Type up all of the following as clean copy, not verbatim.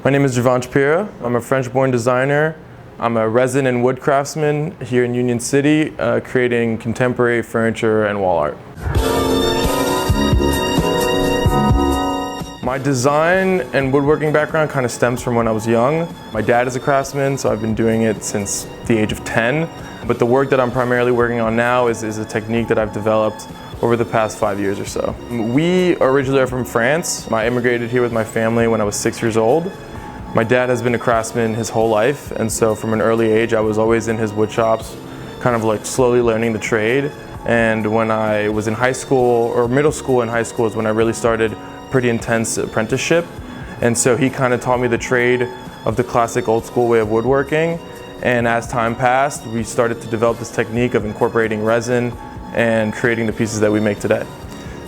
My name is Djivan Schapira. I'm a French-born designer. I'm a resin and wood craftsman here in Union City, creating contemporary furniture and wall art. My design and woodworking background kind of stems from when I was young. My dad is a craftsman, so I've been doing it since the age of 10. But the work that I'm primarily working on now is a technique that I've developed over the past 5 years or so. We originally are from France. I immigrated here with my family when I was 6 years old. My dad has been a craftsman his whole life, and so from an early age I was always in his wood shops, kind of like slowly learning the trade. And when I was in high school, or middle school and high school, is when I really started pretty intense apprenticeship. And so he kind of taught me the trade of the classic old school way of woodworking. And as time passed, we started to develop this technique of incorporating resin and creating the pieces that we make today.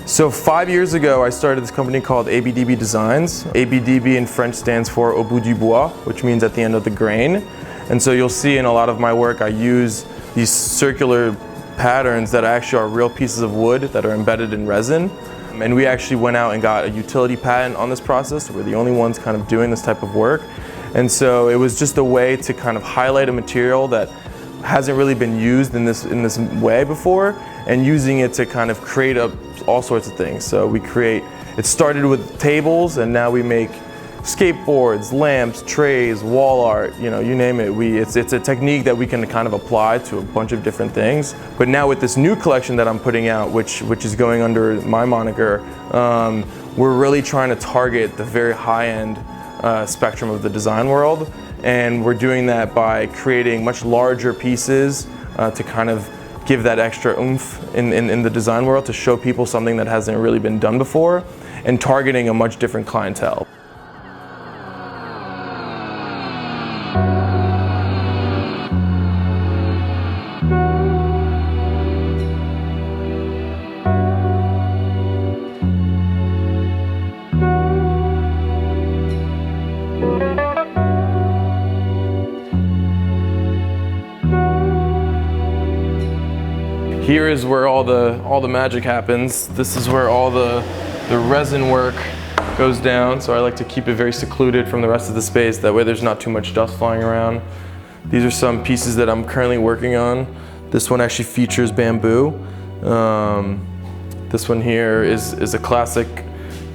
So 5 years ago, I started this company called ABDB Designs. ABDB in French stands for Au bout du bois, which means at the end of the grain. And so you'll see in a lot of my work, I use these circular patterns that actually are real pieces of wood that are embedded in resin. And we actually went out and got a utility patent on this process. So we're the only ones kind of doing this type of work. And so it was just a way to kind of highlight a material that hasn't really been used in this way before, and using it to kind of create all sorts of things. So it started with tables, and now we make skateboards, lamps, trays, wall art, you name it. It's a technique that we can kind of apply to a bunch of different things. But now with this new collection that I'm putting out, which is going under my moniker, we're really trying to target the very high-end spectrum of the design world. And we're doing that by creating much larger pieces to kind of give that extra oomph in the design world, to show people something that hasn't really been done before, and targeting a much different clientele. Here is where all the magic happens. This is where all the resin work goes down. So I like to keep it very secluded from the rest of the space. That way there's not too much dust flying around. These are some pieces that I'm currently working on. This one actually features bamboo. This one here is a classic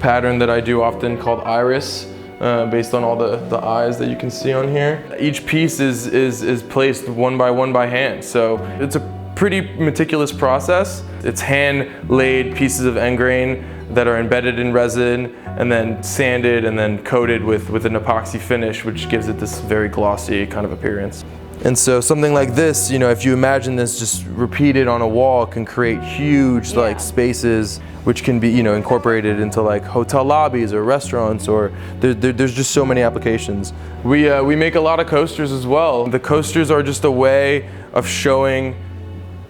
pattern that I do often called iris, based on all the eyes that you can see on here. Each piece is placed one by hand. So it's a pretty meticulous process. It's hand-laid pieces of end grain that are embedded in resin and then sanded and then coated with an epoxy finish, which gives it this very glossy kind of appearance. And so something like this, if you imagine this just repeated on a wall, can create huge like spaces, which can be incorporated into like hotel lobbies or restaurants, or there's just so many applications. We make a lot of coasters as well. The coasters are just a way of showing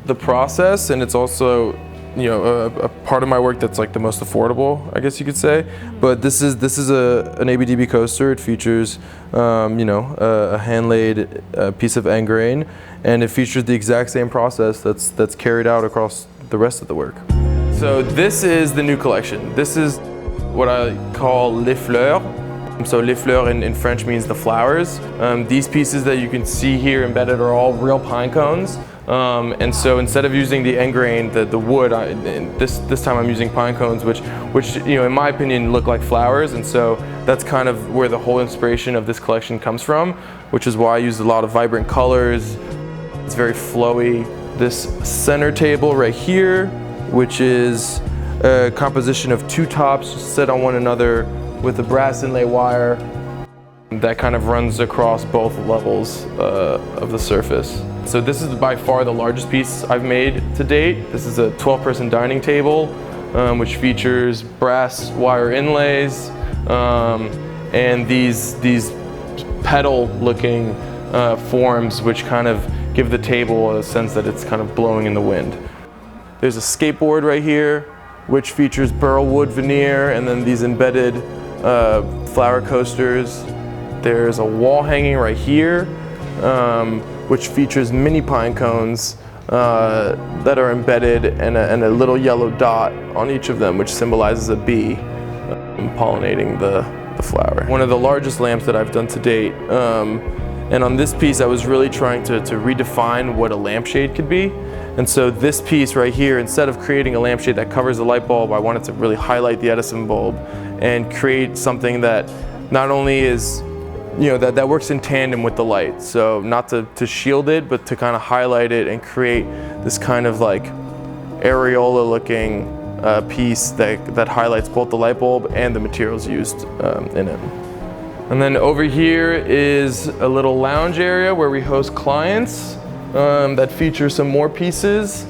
the process, and it's also a part of my work that's like the most affordable, I guess you could say. But this is an ABDB coaster. It features a hand-laid piece of end grain, and it features the exact same process that's carried out across the rest of the work. So this is the new collection. This is what I call Les Fleur. So Les Fleur in French means the flowers. These pieces that you can see here embedded are all real pine cones. And so instead of using the end grain, the wood, this time I'm using pine cones, which in my opinion look like flowers. And so that's kind of where the whole inspiration of this collection comes from, which is why I used a lot of vibrant colors. It's very flowy. This center table right here, which is a composition of two tops set on one another with a brass inlay wire that kind of runs across both levels of the surface. So this is by far the largest piece I've made to date. This is a 12-person dining table, which features brass wire inlays and these pedal-looking forms, which kind of give the table a sense that it's kind of blowing in the wind. There's a skateboard right here, which features burl wood veneer and then these embedded flower coasters. There's a wall hanging right here, which features mini pine cones that are embedded and a little yellow dot on each of them, which symbolizes a bee pollinating the flower. One of the largest lamps that I've done to date. And on this piece, I was really trying to redefine what a lampshade could be. And so this piece right here, instead of creating a lampshade that covers the light bulb, I wanted to really highlight the Edison bulb and create something that not only is, that works in tandem with the light. So not to shield it, but to kind of highlight it and create this kind of like areola looking piece that highlights both the light bulb and the materials used in it. And then over here is a little lounge area where we host clients that feature some more pieces.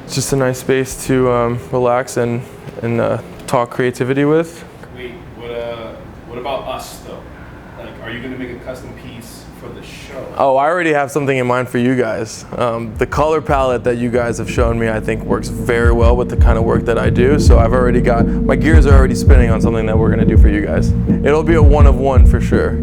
It's just a nice space to relax and talk creativity with. Wait, what about us though? Like, are you going to make a custom piece for the show? Oh, I already have something in mind for you guys. The color palette that you guys have shown me, I think works very well with the kind of work that I do. So I've already got, my gears are already spinning on something that we're going to do for you guys. It'll be a one of one for sure.